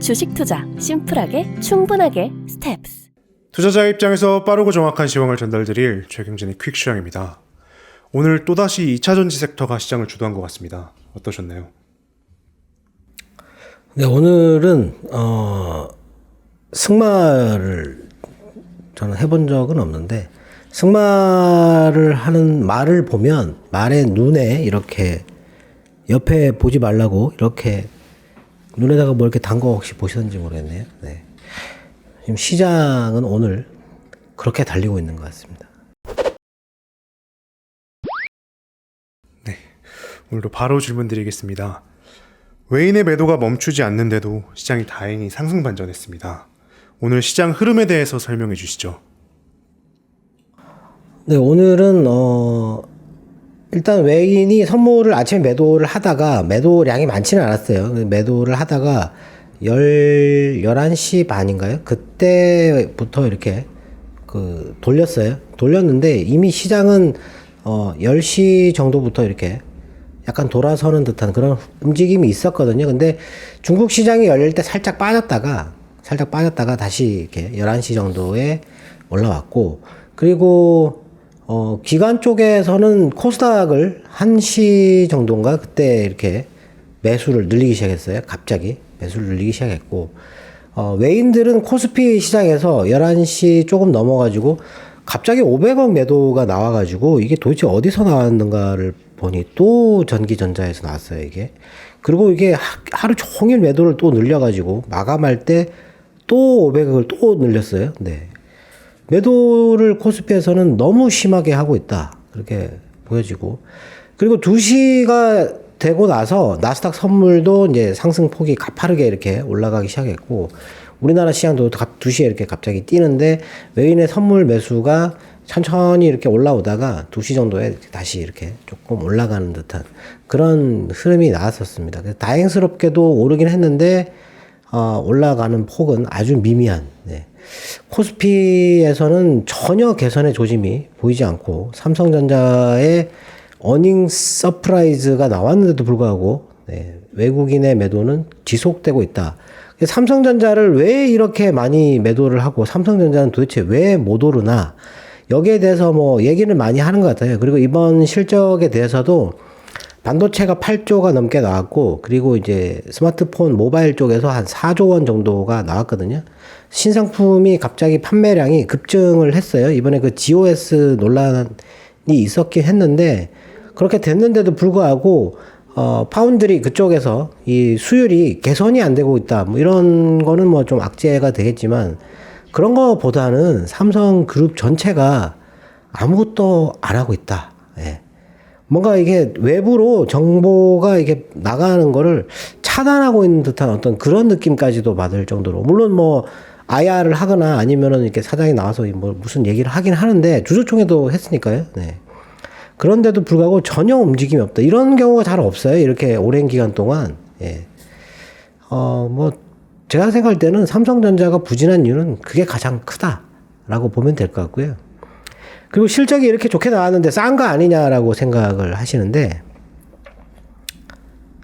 주식 투자 심플하게 충분하게 스텝스. 투자자 입장에서 빠르고 정확한 시황을 전달드릴 최경진의 퀵시황입니다. 오늘 또다시 2차전지 섹터가 시장을 주도한 것 같습니다. 어떠셨나요? 네, 오늘은 승마를 저는 해본 적은 없는데, 승마를 하는 말을 보면 말의 눈에 이렇게 옆에 보지 말라고 이렇게 눈에다가 뭐 이렇게 단 거 혹시 보셨는지 모르겠네요. 네. 지금 시장은 오늘 그렇게 달리고 있는 것 같습니다. 네, 오늘도 바로 질문 드리겠습니다. 외인의 매도가 멈추지 않는데도 시장이 다행히 상승 반전했습니다. 오늘 시장 흐름에 대해서 설명해 주시죠. 네, 오늘은 일단 외인이 선물을 아침에 매도를 하다가 매도량이 많지는 않았어요. 매도를 하다가 11시 반인가요? 그때부터 이렇게 돌렸어요. 돌렸는데 이미 시장은 10시 정도부터 이렇게 약간 돌아서는 듯한 그런 움직임이 있었거든요. 근데 중국 시장이 열릴 때 살짝 빠졌다가 다시 이렇게 11시 정도에 올라왔고, 그리고 기관 쪽에서는 코스닥을 1시 정도인가 그때 이렇게 매수를 늘리기 시작했어요. 갑자기 매수를 늘리기 시작했고, 외인들은 코스피 시장에서 11시 조금 넘어가지고 갑자기 500억 매도가 나와가지고 이게 도대체 어디서 나왔는가를 보니 또 전기전자에서 나왔어요, 이게. 그리고 이게 하루 종일 매도를 또 늘려가지고 마감할 때 또 500억을 또 늘렸어요. 네. 매도를 코스피에서는 너무 심하게 하고 있다, 그렇게 보여지고, 그리고 2시가 되고 나서 나스닥 선물도 이제 상승폭이 가파르게 이렇게 올라가기 시작했고, 우리나라 시장도 2시에 이렇게 갑자기 뛰는데 외인의 선물 매수가 천천히 이렇게 올라오다가 2시 정도에 다시 이렇게 조금 올라가는 듯한 그런 흐름이 나왔었습니다. 그래서 다행스럽게도 오르긴 했는데 올라가는 폭은 아주 미미한, 네. 코스피에서는 전혀 개선의 조짐이 보이지 않고 삼성전자의 어닝 서프라이즈가 나왔는데도 불구하고, 네, 외국인의 매도는 지속되고 있다. 삼성전자를 왜 이렇게 많이 매도를 하고 삼성전자는 도대체 왜 못 오르나, 여기에 대해서 뭐 얘기를 많이 하는 것 같아요. 그리고 이번 실적에 대해서도 반도체가 8조가 넘게 나왔고, 그리고 이제 스마트폰 모바일 쪽에서 한 4조 원 정도가 나왔거든요. 신상품이 갑자기 판매량이 급증을 했어요. 이번에 그 GOS 논란이 있었긴 했는데, 그렇게 됐는데도 불구하고 파운드리 그쪽에서 이 수율이 개선이 안 되고 있다, 뭐 이런 거는 뭐 좀 악재가 되겠지만, 그런 거보다는 삼성그룹 전체가 아무것도 안 하고 있다. 예. 뭔가 이게 외부로 정보가 이게 나가는 거를 차단하고 있는 듯한 어떤 그런 느낌까지도 받을 정도로, 물론 뭐 IR을 하거나 아니면은 이렇게 사장이 나와서 뭐 무슨 얘기를 하긴 하는데, 주주총회도 했으니까요. 네. 그런데도 불구하고 전혀 움직임이 없다, 이런 경우가 잘 없어요, 이렇게 오랜 기간 동안. 예. 뭐 제가 생각할 때는 삼성전자가 부진한 이유는 그게 가장 크다라고 보면 될 것 같고요. 그리고 실적이 이렇게 좋게 나왔는데 싼 거 아니냐라고 생각을 하시는데,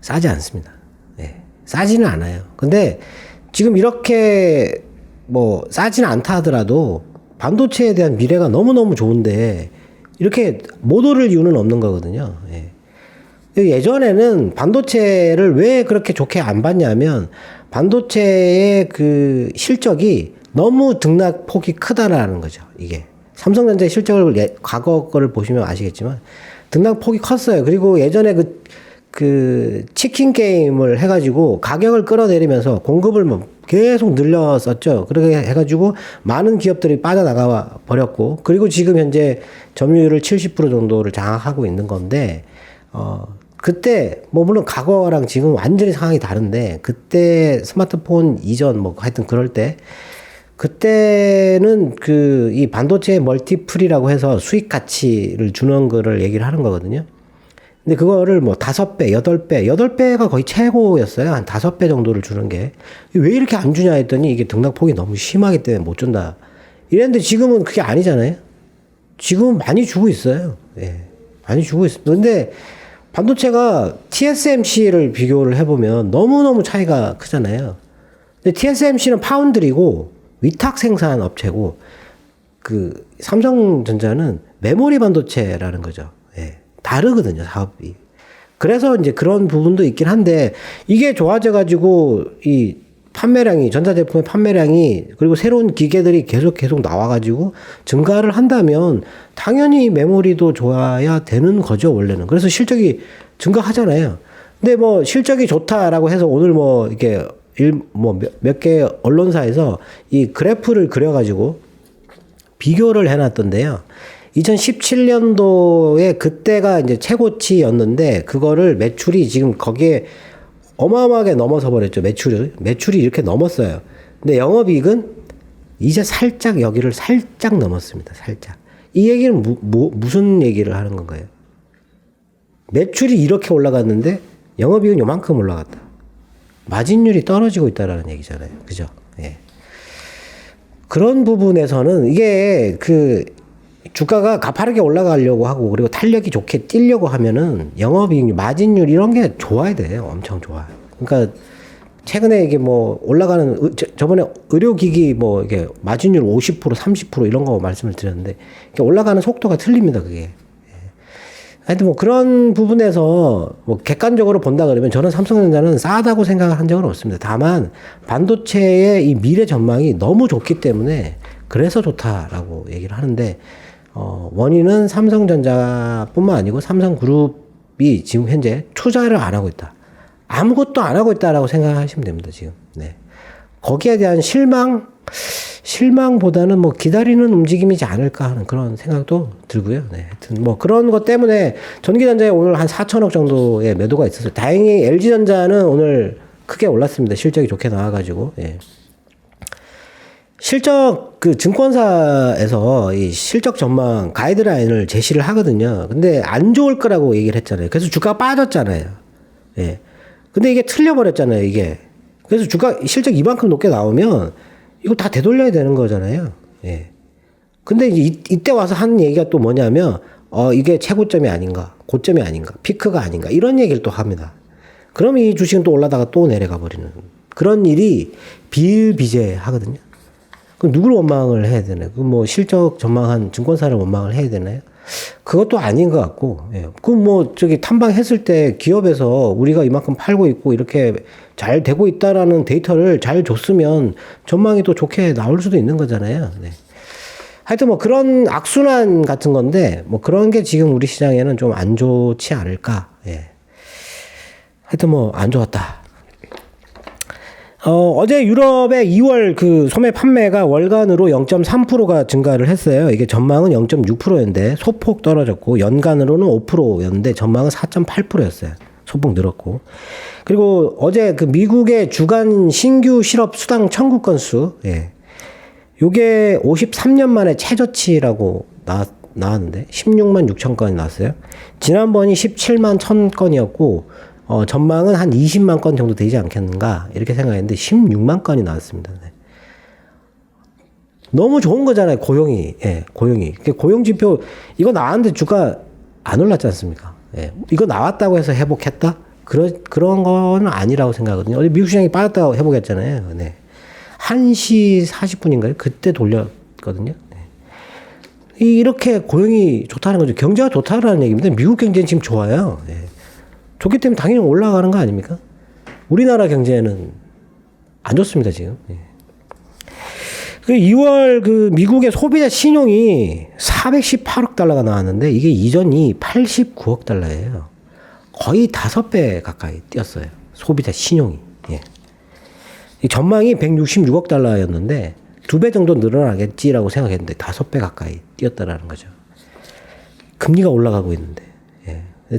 싸지 않습니다. 네, 싸지는 않아요. 근데 지금 이렇게 뭐 싸지는 않다 하더라도 반도체에 대한 미래가 너무너무 좋은데 이렇게 못 오를 이유는 없는 거거든요. 예. 예전에는 반도체를 왜 그렇게 좋게 안 봤냐면, 반도체의 그 실적이 너무 등락폭이 크다라는 거죠, 이게. 삼성전자의 실적을 과거 거를 보시면 아시겠지만 등락폭이 컸어요. 그리고 예전에 그 치킨 게임을 해가지고 가격을 끌어내리면서 공급을 뭐 계속 늘렸었죠. 그렇게 해가지고 많은 기업들이 빠져나가 버렸고, 그리고 지금 현재 점유율을 70% 정도를 장악하고 있는 건데, 그때 뭐 물론 과거랑 지금 완전히 상황이 다른데, 그때 스마트폰 이전 뭐 하여튼 그럴 때, 그때는 이 반도체 멀티플이라고 해서 수익 가치를 주는 거를 얘기를 하는 거거든요. 근데 그거를 뭐 5배, 8배가 거의 최고였어요. 한 5배 정도를 주는 게. 왜 이렇게 안 주냐 했더니 이게 등락폭이 너무 심하기 때문에 못 준다, 이랬는데 지금은 그게 아니잖아요. 지금은 많이 주고 있어요. 예. 많이 주고 있습니다. 근데 반도체가 TSMC를 비교를 해보면 너무너무 차이가 크잖아요. 근데 TSMC는 파운드리고 위탁 생산 업체고 그 삼성전자는 메모리 반도체라는 거죠. 예. 다르거든요, 사업이. 그래서 이제 그런 부분도 있긴 한데 이게 좋아져 가지고 이 판매량이 전자제품의 판매량이 그리고 새로운 기계들이 계속 나와 가지고 증가를 한다면 당연히 메모리도 좋아야 되는 거죠, 원래는. 그래서 실적이 증가하잖아요. 근데 뭐 실적이 좋다라고 해서 오늘 뭐 이게 몇 개 언론사에서 이 그래프를 그려 가지고 비교를 해놨던데요. 2017년도에 그때가 이제 최고치였는데 그거를 매출이 지금 거기에 어마어마하게 넘어서 버렸죠. 매출이 이렇게 넘었어요. 근데 영업이익은 이제 살짝 여기를 살짝 넘었습니다. 살짝. 이 얘기는 무슨 얘기를 하는 건가요? 매출이 이렇게 올라갔는데 영업이익은 요만큼 올라갔다. 마진율이 떨어지고 있다라는 얘기잖아요. 그죠? 예. 그런 부분에서는 이게 그 주가가 가파르게 올라가려고 하고 그리고 탄력이 좋게 뛰려고 하면은 영업이익, 마진율 이런 게 좋아야 돼요. 엄청 좋아요. 그러니까 최근에 이게 뭐 올라가는 저번에 의료기기 뭐 이게 마진율 50% 30% 이런 거 말씀을 드렸는데 이게 올라가는 속도가 틀립니다. 그게. 하여튼 뭐 그런 부분에서 뭐 객관적으로 본다 그러면 저는 삼성전자는 싸다고 생각을 한 적은 없습니다. 다만 반도체의 이 미래 전망이 너무 좋기 때문에 그래서 좋다라고 얘기를 하는데 원인은 삼성전자뿐만 아니고 삼성그룹이 지금 현재 투자를 안 하고 있다. 아무것도 안 하고 있다라고 생각하시면 됩니다. 지금. 네. 거기에 대한 실망보다는 뭐 기다리는 움직임이지 않을까 하는 그런 생각도 들고요. 네. 하여튼 뭐 그런 것 때문에 전기전자에 오늘 한 4천억 정도의 매도가 있었어요. 다행히 LG전자는 오늘 크게 올랐습니다. 실적이 좋게 나와가지고. 예. 실적 그 증권사에서 이 실적 전망 가이드라인을 제시를 하거든요. 근데 안 좋을 거라고 얘기를 했잖아요. 그래서 주가가 빠졌잖아요. 예. 근데 이게 틀려버렸잖아요. 이게. 그래서 주가 실적 이만큼 높게 나오면 이거 다 되돌려야 되는 거잖아요. 예. 근데 이때 와서 하는 얘기가 또 뭐냐면, 이게 최고점이 아닌가, 고점이 아닌가, 피크가 아닌가, 이런 얘기를 또 합니다. 그럼 이 주식은 또 올라다가 또 내려가 버리는 그런 일이 비일비재하거든요. 그럼 누굴 원망을 해야 되나요? 그 뭐 실적 전망한 증권사를 원망을 해야 되나요? 그것도 아닌 것 같고, 예. 그럼 뭐 저기 탐방했을 때 기업에서 우리가 이만큼 팔고 있고 이렇게 잘 되고 있다라는 데이터를 잘 줬으면 전망이 또 좋게 나올 수도 있는 거잖아요. 네. 하여튼 뭐 그런 악순환 같은 건데 뭐 그런 게 지금 우리 시장에는 좀 안 좋지 않을까. 예. 하여튼 뭐 안 좋았다. 어제 유럽의 2월 그 소매 판매가 월간으로 0.3%가 증가를 했어요. 이게 전망은 0.6%였는데 소폭 떨어졌고 연간으로는 5%였는데 전망은 4.8%였어요. 소폭 늘었고. 그리고 어제 그 미국의 주간 신규 실업 수당 청구 건수, 예. 요게 53년 만에 최저치라고 나왔는데 16만 6천 건이 나왔어요. 지난번이 17만 1천 건이었고 전망은 한 20만 건 정도 되지 않겠는가 이렇게 생각했는데 16만 건이 나왔습니다. 네. 너무 좋은 거잖아요. 고용이. 예, 고용이. 고용 지표 이거 나왔는데 주가 안 올랐지 않습니까? 예. 이거 나왔다고 해서 회복했다? 그런 건 아니라고 생각하거든요. 어제 미국 시장이 빠졌다고 회복했잖아요. 네. 1시 40분인가요? 그때 돌렸거든요. 네. 이렇게 고용이 좋다는 거죠. 경제가 좋다라는 얘기입니다. 미국 경제는 지금 좋아요. 네. 좋기 때문에 당연히 올라가는 거 아닙니까? 우리나라 경제는 안 좋습니다, 지금. 예. 그 2월 그 미국의 소비자 신용이 418억 달러가 나왔는데 이게 이전이 89억 달러예요. 거의 5배 가까이 뛰었어요. 소비자 신용이. 예. 전망이 166억 달러였는데 2배 정도 늘어나겠지라고 생각했는데 5배 가까이 뛰었다라는 거죠. 금리가 올라가고 있는데.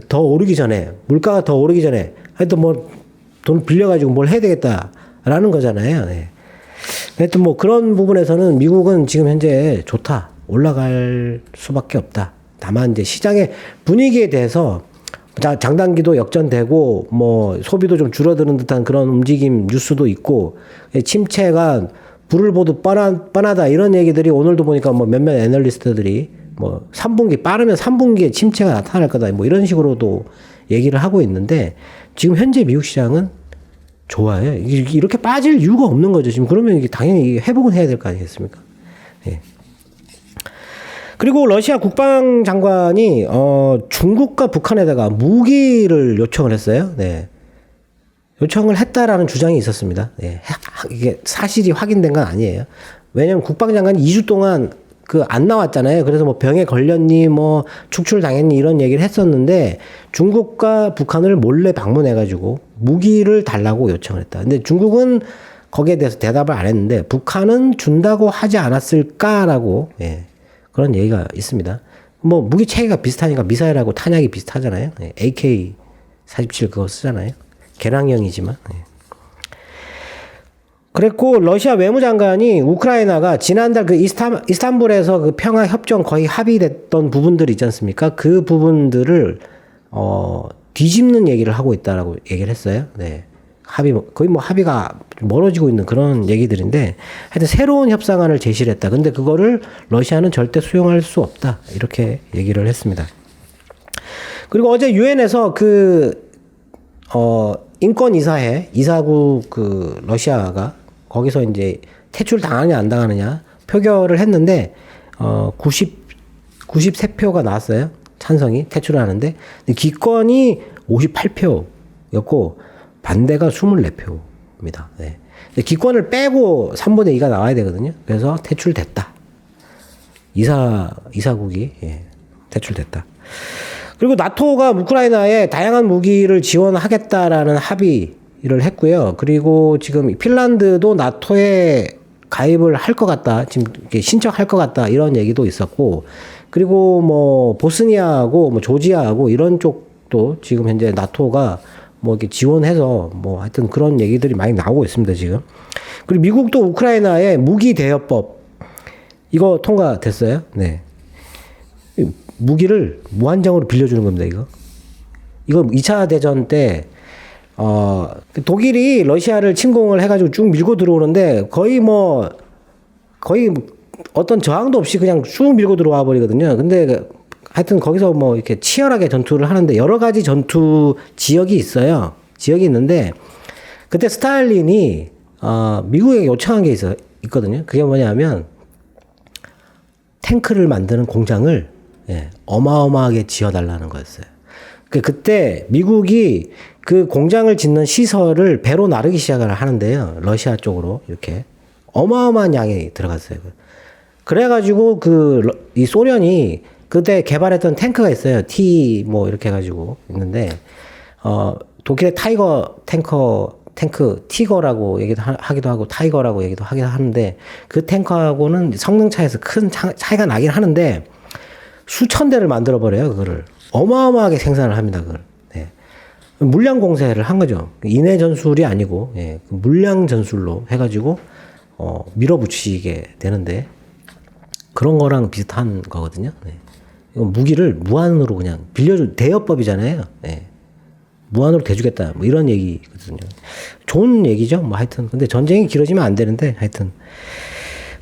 더 오르기 전에, 물가가 더 오르기 전에, 하여튼 뭐, 돈 빌려가지고 뭘 해야 되겠다라는 거잖아요. 네. 하여튼 뭐 그런 부분에서는 미국은 지금 현재 좋다. 올라갈 수밖에 없다. 다만 이제 시장의 분위기에 대해서 장단기도 역전되고, 뭐, 소비도 좀 줄어드는 듯한 그런 움직임 뉴스도 있고, 침체가 불을 보듯 뻔하다. 이런 얘기들이 오늘도 보니까 뭐 몇몇 애널리스트들이 뭐 3분기 빠르면 3분기에 침체가 나타날 거다 뭐 이런 식으로도 얘기를 하고 있는데 지금 현재 미국 시장은 좋아요. 이렇게 빠질 이유가 없는 거죠. 지금 그러면 이게 당연히 회복은 해야 될 거 아니겠습니까? 예. 그리고 러시아 국방장관이 중국과 북한에다가 무기를 요청을 했어요. 네. 요청을 했다라는 주장이 있었습니다. 네. 이게 사실이 확인된 건 아니에요. 왜냐면 국방장관이 2주 동안 안 나왔잖아요. 그래서 뭐 병에 걸렸니, 뭐 축출당했니 이런 얘기를 했었는데 중국과 북한을 몰래 방문해가지고 무기를 달라고 요청을 했다. 근데 중국은 거기에 대해서 대답을 안 했는데 북한은 준다고 하지 않았을까라고 예, 그런 얘기가 있습니다. 뭐 무기 체계가 비슷하니까 미사일하고 탄약이 비슷하잖아요. 예, AK-47 그거 쓰잖아요. 개량형이지만. 예. 그랬고 러시아 외무장관이 우크라이나가 지난달 이스탄불에서 그 평화 협정 거의 합의됐던 부분들 있지 않습니까? 그 부분들을 뒤집는 얘기를 하고 있다라고 얘기를 했어요. 네. 거의 뭐 합의가 멀어지고 있는 그런 얘기들인데 하여튼 새로운 협상안을 제시를 했다. 근데 그거를 러시아는 절대 수용할 수 없다. 이렇게 얘기를 했습니다. 그리고 어제 유엔에서 인권이사회 이사국 러시아가 거기서 이제 퇴출 당하느냐 안 당하느냐 표결을 했는데 93표가 나왔어요. 찬성이 퇴출을 하는데 기권이 58표였고 반대가 24표입니다. 네. 기권을 빼고 3분의 2가 나와야 되거든요. 그래서 퇴출됐다. 이사국이 예, 퇴출됐다. 그리고 나토가 우크라이나에 다양한 무기를 지원하겠다라는 합의를 했고요. 그리고 지금 핀란드도 나토에 가입을 할 것 같다. 지금 신청할 것 같다. 이런 얘기도 있었고, 그리고 뭐 보스니아하고 뭐 조지아하고 이런 쪽도 지금 현재 나토가 뭐 이렇게 지원해서 뭐 하여튼 그런 얘기들이 많이 나오고 있습니다, 지금. 그리고 미국도 우크라이나에 무기 대여법 이거 통과됐어요. 네. 무기를 무한정으로 빌려주는 겁니다, 이거 2차 대전 때, 독일이 러시아를 침공을 해가지고 쭉 밀고 들어오는데 거의 어떤 저항도 없이 그냥 쭉 밀고 들어와 버리거든요. 근데 하여튼 거기서 뭐 이렇게 치열하게 전투를 하는데 여러 가지 전투 지역이 있어요. 지역이 있는데 그때 스탈린이, 미국에게 요청한 게 있거든요. 그게 뭐냐면 탱크를 만드는 공장을 예, 어마어마하게 지어달라는 거였어요. 그때 미국이 그 공장을 짓는 시설을 배로 나르기 시작을 하는데요. 러시아 쪽으로 이렇게 어마어마한 양이 들어갔어요. 그래가지고 이 소련이 그때 개발했던 탱크가 있어요. T 뭐 이렇게 해가지고 있는데 독일의 타이거 탱크 티거라고 얘기도 하기도 하고 타이거라고 얘기도 하기도 하는데 그 탱크하고는 성능 차이에서 큰 차이가 나긴 하는데 수천 대를 만들어 버려요. 그거를 어마어마하게 생산을 합니다. 그걸. 네. 물량 공세를 한 거죠. 인해 전술이 아니고 예, 물량 전술로 해가지고 밀어붙이게 되는데 그런 거랑 비슷한 거거든요. 네. 무기를 무한으로 그냥 대여법이잖아요. 네. 무한으로 대주겠다. 뭐 이런 얘기거든요. 좋은 얘기죠. 뭐 하여튼 근데 전쟁이 길어지면 안 되는데 하여튼.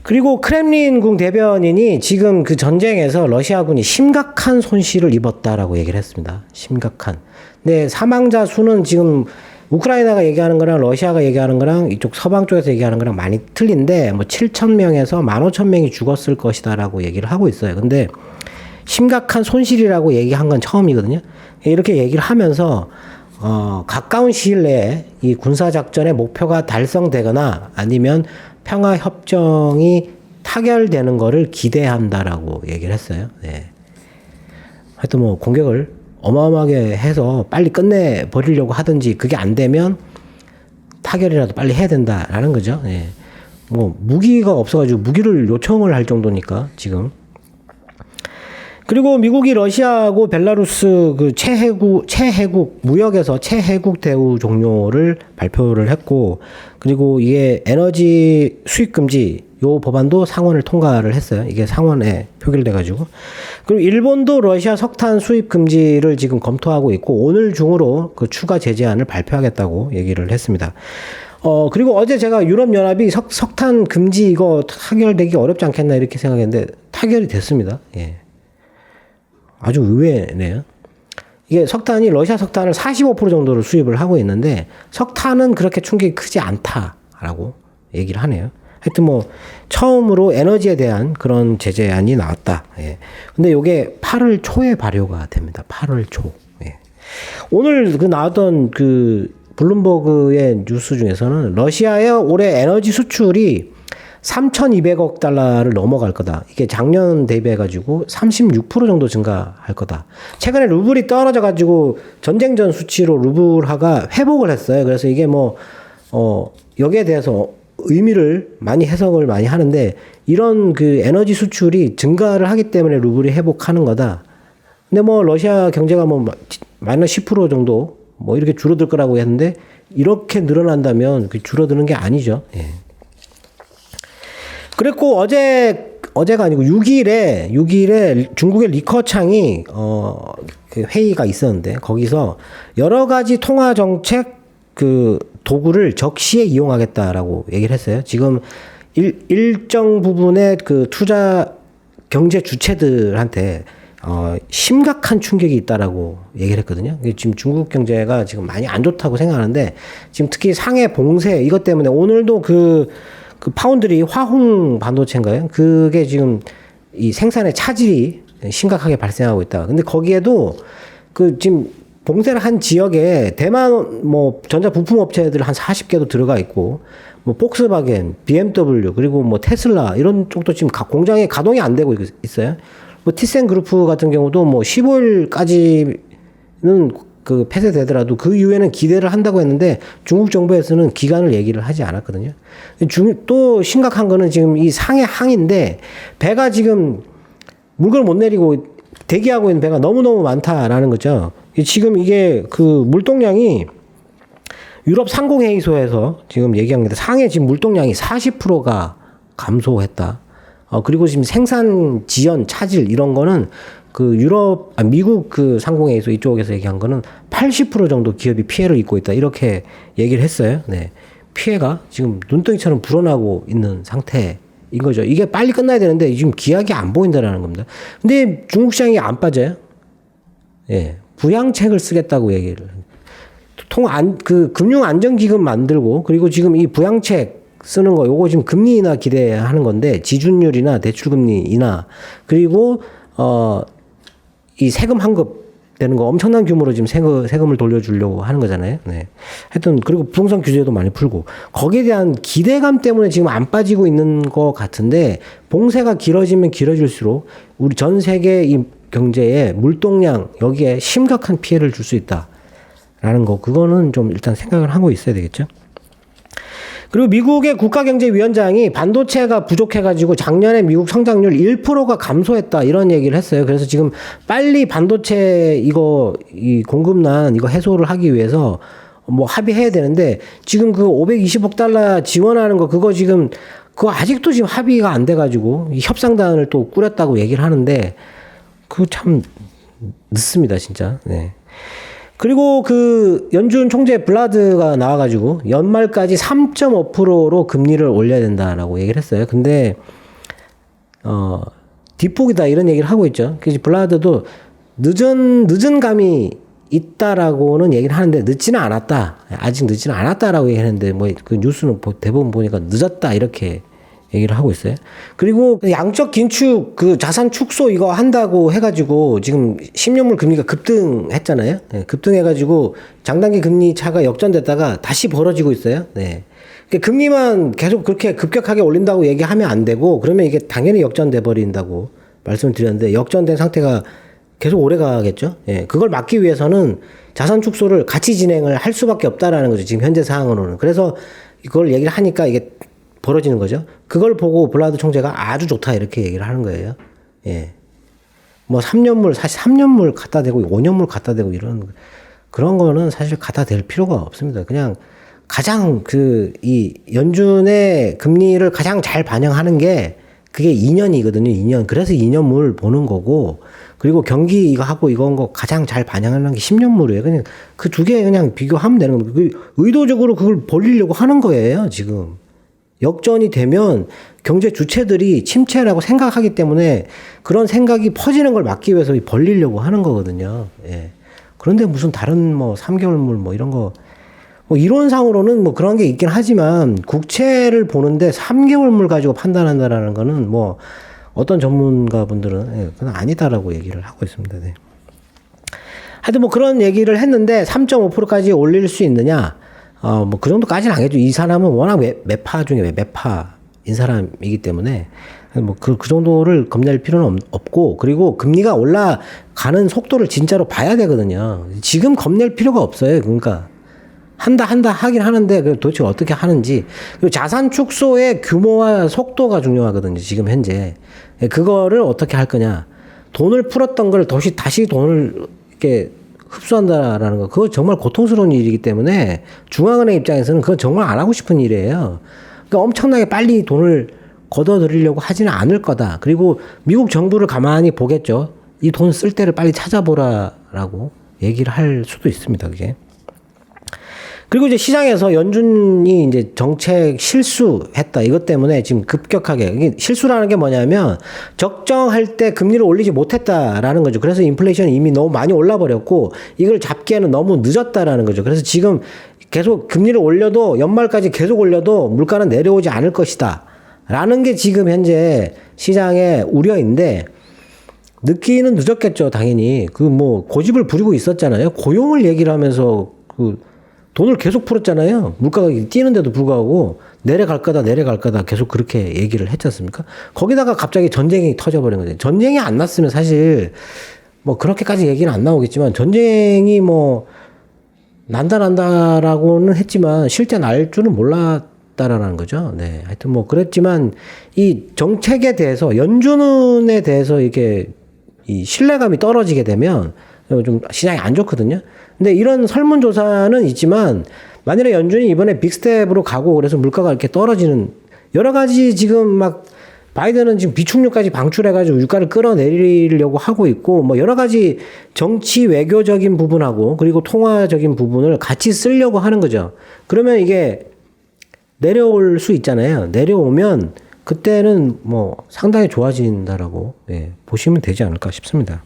그리고 크렘린궁 대변인이 지금 그 전쟁에서 러시아군이 심각한 손실을 입었다라고 얘기를 했습니다. 심각한. 근데 사망자 수는 지금 우크라이나가 얘기하는 거랑 러시아가 얘기하는 거랑 이쪽 서방 쪽에서 얘기하는 거랑 많이 틀린데 뭐 7,000명에서 15,000명이 죽었을 것이다라고 얘기를 하고 있어요. 근데 심각한 손실이라고 얘기한 건 처음이거든요. 이렇게 얘기를 하면서 가까운 시일 내에 이 군사작전의 목표가 달성되거나 아니면 평화협정이 타결되는 거를 기대한다라고 얘기를 했어요. 네. 하여튼 뭐 공격을 어마어마하게 해서 빨리 끝내버리려고 하든지 그게 안 되면 타결이라도 빨리 해야 된다라는 거죠. 네. 뭐 무기가 없어가지고 무기를 요청을 할 정도니까 지금. 그리고 미국이 러시아하고 벨라루스 최해국 무역에서 최해국 대우 종료를 발표를 했고, 그리고 이게 에너지 수입 금지 요 법안도 상원을 통과를 했어요. 이게 상원에 표결돼가지고. 그리고 일본도 러시아 석탄 수입 금지를 지금 검토하고 있고 오늘 중으로 그 추가 제재안을 발표하겠다고 얘기를 했습니다. 그리고 어제 제가 유럽연합이 석탄 금지 이거 타결되기 어렵지 않겠나 이렇게 생각했는데 타결이 됐습니다. 예. 아주 의외네요. 이게 석탄이 러시아 석탄을 45% 정도를 수입을 하고 있는데 석탄은 그렇게 충격이 크지 않다라고 얘기를 하네요. 하여튼 뭐 처음으로 에너지에 대한 그런 제재안이 나왔다. 예. 근데 요게 8월 초에 발효가 됩니다. 8월 초. 예. 오늘 그 나왔던 그 블룸버그의 뉴스 중에서는 러시아의 올해 에너지 수출이 3,200억 달러를 넘어갈 거다. 이게 작년 대비해가지고 36% 정도 증가할 거다. 최근에 루블이 떨어져가지고 전쟁 전 수치로 루블화가 회복을 했어요. 그래서 이게 여기에 대해서 의미를 많이 해석을 많이 하는데 이런 그 에너지 수출이 증가를 하기 때문에 루블이 회복하는 거다. 근데 러시아 경제가 마이너스 10% 정도 이렇게 줄어들 거라고 했는데 이렇게 늘어난다면 그 줄어드는 게 아니죠. 예. 그랬고 어제가 아니고 6일에 중국의 리커창이 그 회의가 있었는데 거기서 여러 가지 통화 정책 그 도구를 적시에 이용하겠다라고 얘기를 했어요. 지금 일정 부분의 그 투자 경제 주체들한테 심각한 충격이 있다라고 얘기를 했거든요. 지금 중국 경제가 지금 많이 안 좋다고 생각하는데 지금 특히 상해 봉쇄 이것 때문에 오늘도 그 파운드리 화홍 반도체인가요? 그게 지금 이 생산의 차질이 심각하게 발생하고 있다. 근데 거기에도 그 지금 봉쇄를 한 지역에 대만 전자 부품 업체들 한 40개도 들어가 있고 폭스바겐, BMW 그리고 테슬라 이런 쪽도 지금 공장에 가동이 안 되고 있어요. 티센그룹 같은 경우도 15일까지는 그 폐쇄되더라도 그 이후에는 기대를 한다고 했는데 중국 정부에서는 기간을 얘기를 하지 않았거든요. 또 심각한 거는 지금 이 상해 항인데 배가 지금 물건을 못 내리고 대기하고 있는 배가 너무너무 많다라는 거죠. 지금 이게 그 물동량이 유럽 상공회의소에서 지금 얘기합니다. 상해 지금 물동량이 40%가 감소했다. 그리고 지금 생산 지연 차질 이런 거는 그 미국 그 상공회의소 이쪽에서 얘기한 거는 80% 정도 기업이 피해를 입고 있다. 이렇게 얘기를 했어요. 네. 피해가 지금 눈덩이처럼 불어나고 있는 상태인 거죠. 이게 빨리 끝나야 되는데 지금 기약이 안 보인다라는 겁니다. 근데 중국 시장이 안 빠져요. 예. 부양책을 쓰겠다고 얘기를. 금융안정기금 만들고 그리고 지금 이 부양책 쓰는 거 요거 지금 금리 인하 기대하는 건데 지준율이나 대출금리 인하 그리고 이 세금 환급 되는 거 엄청난 규모로 지금 세금을 돌려주려고 하는 거잖아요. 네. 하여튼 그리고 부동산 규제도 많이 풀고 거기에 대한 기대감 때문에 지금 안 빠지고 있는 것 같은데 봉쇄가 길어지면 길어질수록 우리 전 세계 이 경제에 물동량 여기에 심각한 피해를 줄 수 있다라는 거 그거는 좀 일단 생각을 하고 있어야 되겠죠. 그리고 미국의 국가경제위원장이 반도체가 부족해가지고 작년에 미국 성장률 1%가 감소했다 이런 얘기를 했어요. 그래서 지금 빨리 반도체 이 공급난 이거 해소를 하기 위해서 합의해야 되는데 지금 그 520억 달러 지원하는 거 그거 아직도 지금 합의가 안 돼가지고 이 협상단을 또 꾸렸다고 얘기를 하는데 그거 참 늦습니다 진짜. 네. 그리고 그 연준 총재 블라드가 나와가지고 연말까지 3.5%로 금리를 올려야 된다라고 얘기를 했어요. 근데 뒷북이다 이런 얘기를 하고 있죠. 그래서 블라드도 늦은 감이 있다라고는 얘기를 하는데 늦지는 않았다. 아직 늦지는 않았다라고 얘기했는데 그 뉴스는 대부분 보니까 늦었다 이렇게 얘기를 하고 있어요. 그리고 양적 긴축 그 자산 축소 이거 한다고 해가지고 지금 10년물 금리가 급등했잖아요. 네, 급등해가지고 장단기 금리 차가 역전됐다가 다시 벌어지고 있어요. 네. 금리만 계속 그렇게 급격하게 올린다고 얘기하면 안 되고 그러면 이게 당연히 역전돼 버린다고 말씀을 드렸는데 역전된 상태가 계속 오래 가겠죠. 예, 그걸 막기 위해서는 자산 축소를 같이 진행을 할 수밖에 없다라는 거죠. 지금 현재 상황으로는. 그래서 이걸 얘기를 하니까 이게 벌어지는 거죠. 그걸 보고 블라드 총재가 아주 좋다 이렇게 얘기를 하는 거예요. 예. 3년물 사실 3년물 갖다 대고 5년물 갖다 대고 이런 그런 거는 사실 갖다 댈 필요가 없습니다. 그냥 가장 이 연준의 금리를 가장 잘 반영하는 게 그게 2년이거든요. 2년. 그래서 2년물 보는 거고 그리고 경기 이거 하고 이건 거 가장 잘 반영하는 게 10년물이에요. 그냥 그 두 개 그냥 비교하면 되는 겁니다. 의도적으로 그걸 벌리려고 하는 거예요, 지금. 역전이 되면 경제 주체들이 침체라고 생각하기 때문에 그런 생각이 퍼지는 걸 막기 위해서 벌리려고 하는 거거든요. 예. 그런데 무슨 다른 뭐 3개월물 뭐 이런 거 뭐 이론상으로는 뭐 그런 게 있긴 하지만 국채를 보는데 3개월물 가지고 판단한다라는 거는 뭐 어떤 전문가분들은 그건 아니다라고 얘기를 하고 있습니다. 네. 하여튼 뭐 그런 얘기를 했는데 3.5%까지 올릴 수 있느냐? 뭐 그 정도까지는 아니겠죠. 이 사람은 워낙 매파 중에 매파인 사람이기 때문에 뭐 그 정도를 겁낼 필요는 없고, 그리고 금리가 올라가는 속도를 진짜로 봐야 되거든요. 지금 겁낼 필요가 없어요. 그러니까 한다 하긴 하는데 도대체 어떻게 하는지, 그리고 자산 축소의 규모와 속도가 중요하거든요. 지금 현재 그거를 어떻게 할 거냐. 돈을 풀었던 걸 다시 돈을 이렇게 흡수한다라는 거, 그거 정말 고통스러운 일이기 때문에 중앙은행 입장에서는 그건 정말 안 하고 싶은 일이에요. 그러니까 엄청나게 빨리 돈을 걷어들이려고 하지는 않을 거다. 그리고 미국 정부를 가만히 보겠죠. 이 돈 쓸 때를 빨리 찾아보라라고 얘기를 할 수도 있습니다. 그게. 그리고 이제 시장에서 연준이 이제 정책 실수했다. 이것 때문에 지금 급격하게, 이게 실수라는 게 뭐냐면 적정할 때 금리를 올리지 못했다라는 거죠. 그래서 인플레이션이 이미 너무 많이 올라 버렸고 이걸 잡기에는 너무 늦었다라는 거죠. 그래서 지금 계속 금리를 올려도 연말까지 계속 올려도 물가는 내려오지 않을 것이다. 라는 게 지금 현재 시장의 우려인데, 늦기는 늦었겠죠. 당연히. 그 뭐 고집을 부리고 있었잖아요. 고용을 얘기를 하면서 돈을 계속 풀었잖아요. 물가가 뛰는데도 불구하고 내려갈 거다 계속 그렇게 얘기를 했지 않습니까? 거기다가 갑자기 전쟁이 터져버린 거죠. 전쟁이 안 났으면 사실 뭐 그렇게까지 얘기는 안 나오겠지만, 전쟁이 뭐 난다라고는 했지만 실제 날 줄은 몰랐다라는 거죠. 네. 하여튼 뭐 그랬지만 이 정책에 대해서, 연준에 대해서 이렇게 이 신뢰감이 떨어지게 되면 좀 시장이 안 좋거든요. 근데 이런 설문조사는 있지만, 만일에 연준이 이번에 빅스텝으로 가고 그래서 물가가 이렇게 떨어지는, 여러 가지 지금 막 바이든은 지금 비축류까지 방출해가지고 유가를 끌어내리려고 하고 있고, 뭐 여러 가지 정치 외교적인 부분하고 그리고 통화적인 부분을 같이 쓰려고 하는 거죠. 그러면 이게 내려올 수 있잖아요. 내려오면 그때는 뭐 상당히 좋아진다라고 보시면 되지 않을까 싶습니다.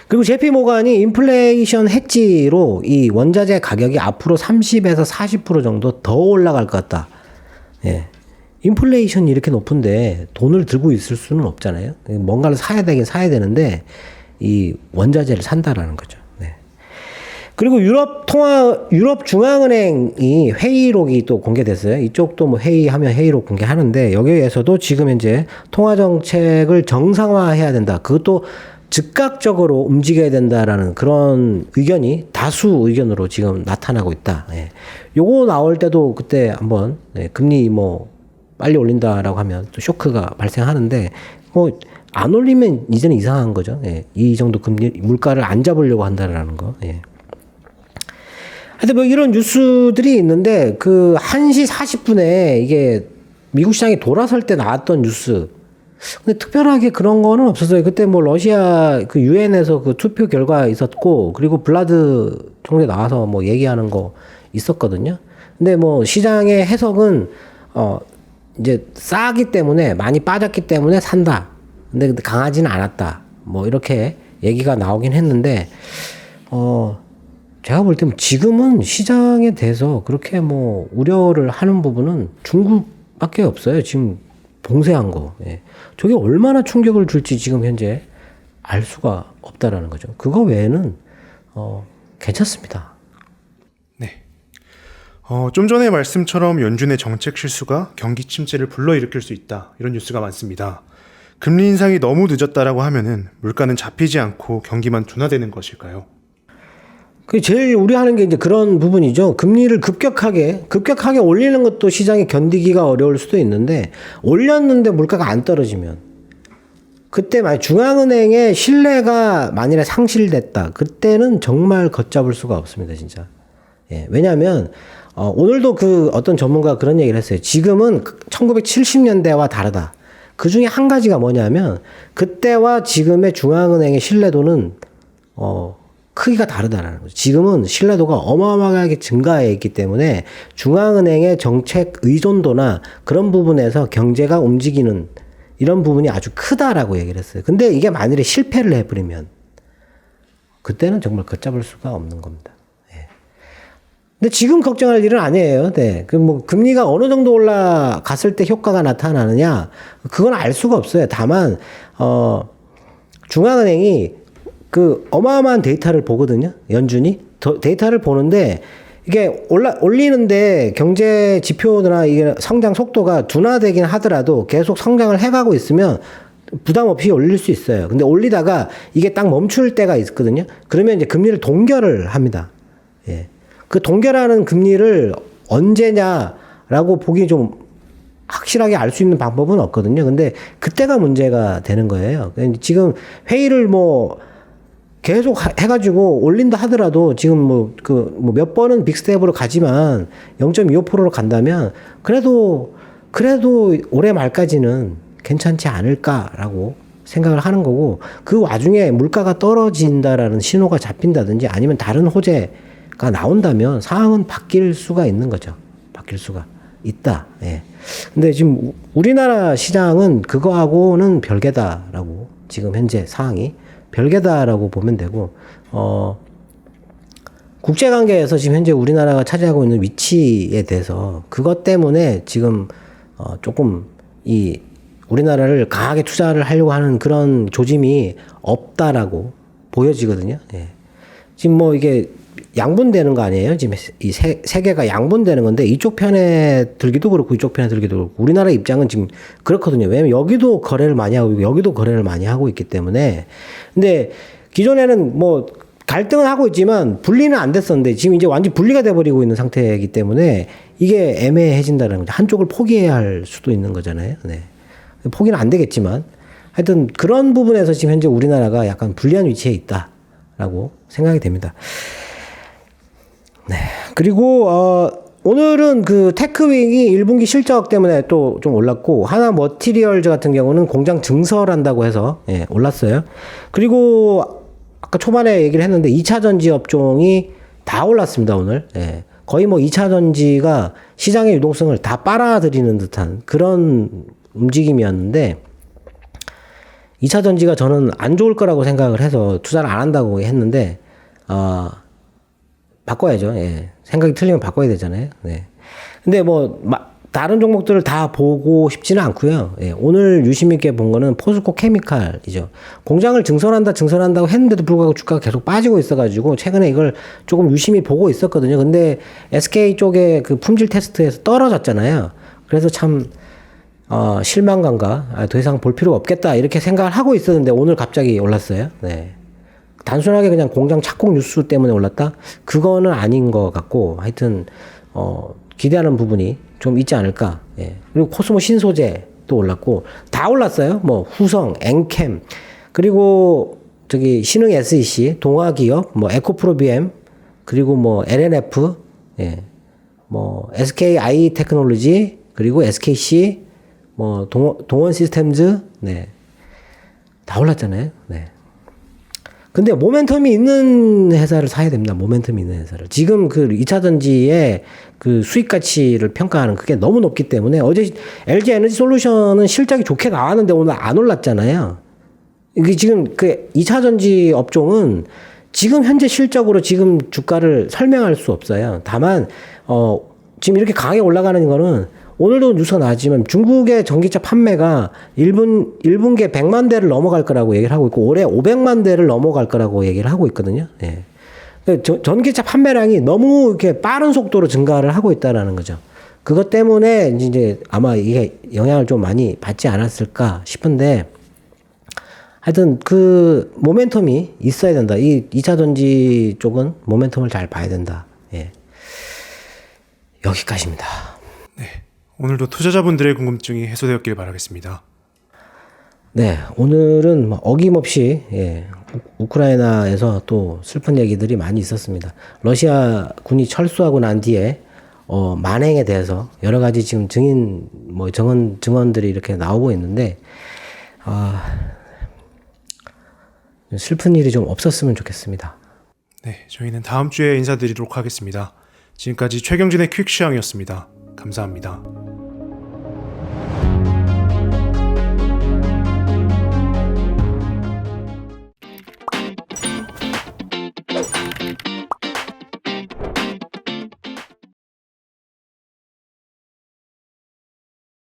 그리고 JP 모간이 인플레이션 헤지로 이 원자재 가격이 앞으로 30에서 40% 정도 더 올라갈 것 같다. 예. 인플레이션이 이렇게 높은데 돈을 들고 있을 수는 없잖아요. 뭔가를 사야 되는데 이 원자재를 산다라는 거죠. 네. 그리고 유럽 중앙은행이 회의록이 또 공개됐어요. 이쪽도 뭐 회의하면 회의록 공개하는데, 여기에서도 지금 현재 통화 정책을 정상화해야 된다. 그것도 즉각적으로 움직여야 된다라는 그런 의견이 다수 의견으로 지금 나타나고 있다. 예. 요거 나올 때도 그때 한번 금리 뭐 빨리 올린다라고 하면 또 쇼크가 발생하는데, 뭐 안 올리면 이제는 이상한 거죠. 예. 이 정도 금리 물가를 안 잡으려고 한다라는 거. 예. 하여튼 뭐 이런 뉴스들이 있는데, 그 1시 40분에 이게 미국 시장이 돌아설 때 나왔던 뉴스, 근데 특별하게 그런 거는 없었어요. 그때 뭐 러시아 그 유엔에서 그 투표 결과 있었고, 그리고 블라드 총리 나와서 뭐 얘기하는 거 있었거든요. 근데 뭐 시장의 해석은 이제 싸기 때문에, 많이 빠졌기 때문에 산다. 근데 강하지는 않았다. 뭐 이렇게 얘기가 나오긴 했는데, 제가 볼 때는 지금은 시장에 대해서 그렇게 뭐 우려를 하는 부분은 중국밖에 없어요. 지금 봉쇄한 거. 예. 저게 얼마나 충격을 줄지 지금 현재 알 수가 없다라는 거죠. 그거 외에는 괜찮습니다. 네. 좀 전에 말씀처럼 연준의 정책 실수가 경기 침체를 불러일으킬 수 있다. 이런 뉴스가 많습니다. 금리 인상이 너무 늦었다라고 하면은 물가는 잡히지 않고 경기만 둔화되는 것일까요? 그 제일 우려하는 게 이제 그런 부분이죠. 금리를 급격하게 올리는 것도 시장이 견디기가 어려울 수도 있는데, 올렸는데 물가가 안 떨어지면, 그때 만약 중앙은행의 신뢰가 만일에 상실됐다, 그때는 정말 걷잡을 수가 없습니다, 진짜. 예, 왜냐하면 오늘도 그 어떤 전문가가 그런 얘기를 했어요. 지금은 1970년대와 다르다. 그 중에 한 가지가 뭐냐면, 그때와 지금의 중앙은행의 신뢰도는 크기가 다르다라는 거죠. 지금은 신뢰도가 어마어마하게 증가해 있기 때문에 중앙은행의 정책 의존도나 그런 부분에서 경제가 움직이는 이런 부분이 아주 크다라고 얘기를 했어요. 근데 이게 만일에 실패를 해버리면 그때는 정말 걷잡을 수가 없는 겁니다. 예. 근데 지금 걱정할 일은 아니에요. 네. 그 뭐 금리가 어느 정도 올라갔을 때 효과가 나타나느냐, 그건 알 수가 없어요. 다만 중앙은행이 그 어마어마한 데이터를 보거든요. 연준이 데이터를 보는데 이게 올리는데 경제 지표나 이게 성장 속도가 둔화되긴 하더라도 계속 성장을 해가고 있으면 부담 없이 올릴 수 있어요. 근데 올리다가 이게 딱 멈출 때가 있거든요. 그러면 이제 금리를 동결을 합니다. 예. 그 동결하는 금리를 언제냐라고 보기 좀 확실하게 알 수 있는 방법은 없거든요. 근데 그때가 문제가 되는 거예요. 지금 회의를 뭐 계속 해가지고 올린다 하더라도 지금 뭐 몇 번은 빅스텝으로 가지만 0.25%로 간다면 그래도 올해 말까지는 괜찮지 않을까라고 생각을 하는 거고, 그 와중에 물가가 떨어진다라는 신호가 잡힌다든지 아니면 다른 호재가 나온다면 상황은 바뀔 수가 있는 거죠. 바뀔 수가 있다. 예. 근데 지금 우리나라 시장은 그거하고는 별개다라고, 지금 현재 상황이 별개다라고 보면 되고, 국제관계에서 지금 현재 우리나라가 차지하고 있는 위치에 대해서 그것 때문에 지금 조금 이 우리나라를 강하게 투자를 하려고 하는 그런 조짐이 없다라고 보여지거든요. 예. 지금 뭐 이게 양분되는 거 아니에요? 지금 이 세계가 양분되는 건데 이쪽 편에 들기도 그렇고 이쪽 편에 들기도 그렇고, 우리나라 입장은 지금 그렇거든요. 왜냐면 여기도 거래를 많이 하고 있고 여기도 거래를 많이 하고 있기 때문에. 근데 기존에는 뭐 갈등은 하고 있지만 분리는 안 됐었는데 지금 이제 완전 분리가 돼버리고 있는 상태이기 때문에 이게 애매해진다는 거죠. 한쪽을 포기해야 할 수도 있는 거잖아요. 네. 포기는 안 되겠지만 하여튼 그런 부분에서 지금 현재 우리나라가 약간 불리한 위치에 있다라고 생각이 됩니다. 네. 그리고 오늘은 그 테크윙이 1분기 실적 때문에 또 좀 올랐고, 하나 머티리얼즈 같은 경우는 공장 증설한다고 해서 예, 올랐어요. 그리고 아까 초반에 얘기를 했는데 2차 전지 업종이 다 올랐습니다, 오늘. 예. 거의 뭐 2차 전지가 시장의 유동성을 다 빨아들이는 듯한 그런 움직임이었는데, 2차 전지가 저는 안 좋을 거라고 생각을 해서 투자를 안 한다고 했는데, 바꿔야죠. 예. 생각이 틀리면 바꿔야 되잖아요. 네. 근데 뭐, 다른 종목들을 다 보고 싶지는 않고요. 예. 오늘 유심 있게 본 거는 포스코 케미칼이죠. 공장을 증설한다고 했는데도 불구하고 주가가 계속 빠지고 있어가지고, 최근에 이걸 조금 유심히 보고 있었거든요. 근데 SK 쪽에 그 품질 테스트에서 떨어졌잖아요. 그래서 참, 실망감과 더 이상 볼 필요가 없겠다 이렇게 생각을 하고 있었는데 오늘 갑자기 올랐어요. 네. 단순하게 그냥 공장 착공 뉴스 때문에 올랐다? 그거는 아닌 것 같고, 하여튼 기대하는 부분이 좀 있지 않을까. 예. 그리고 코스모 신소재도 올랐고, 다 올랐어요. 뭐 후성, 엔캠, 그리고 저기 신흥 SEC, 동아기업, 뭐 에코프로비엠, 그리고 뭐 LNF, 예. 뭐 SKI 테크놀로지, 그리고 SKC, 뭐 동원 시스템즈, 네. 다 올랐잖아요. 네. 근데 모멘텀이 있는 회사를 사야 됩니다. 모멘텀이 있는 회사를. 지금 그 2차 전지의 그 수익 가치를 평가하는 그게 너무 높기 때문에, 어제 LG 에너지 솔루션은 실적이 좋게 나왔는데 오늘 안 올랐잖아요. 이게 지금 그 2차 전지 업종은 지금 현재 실적으로 지금 주가를 설명할 수 없어요. 다만 지금 이렇게 강하게 올라가는 거는, 오늘도 뉴스가 나왔지만 중국의 전기차 판매가 1분기에 100만 대를 넘어갈 거라고 얘기를 하고 있고, 올해 500만 대를 넘어갈 거라고 얘기를 하고 있거든요. 예. 전기차 판매량이 너무 이렇게 빠른 속도로 증가를 하고 있다라는 거죠. 그것 때문에 이제 아마 이게 영향을 좀 많이 받지 않았을까 싶은데, 하여튼 그 모멘텀이 있어야 된다. 이 2차 전지 쪽은 모멘텀을 잘 봐야 된다. 예. 여기까지입니다. 네. 오늘도 투자자분들의 궁금증이 해소되었길 바라겠습니다. 네, 오늘은 어김없이 예, 우크라이나에서 또 슬픈 얘기들이 많이 있었습니다. 러시아 군이 철수하고 난 뒤에 만행에 대해서 여러 가지 지금 증언들이 이렇게 나오고 있는데, 슬픈 일이 좀 없었으면 좋겠습니다. 네, 저희는 다음 주에 인사드리도록 하겠습니다. 지금까지 최경진의 퀵시황이었습니다. 감사합니다.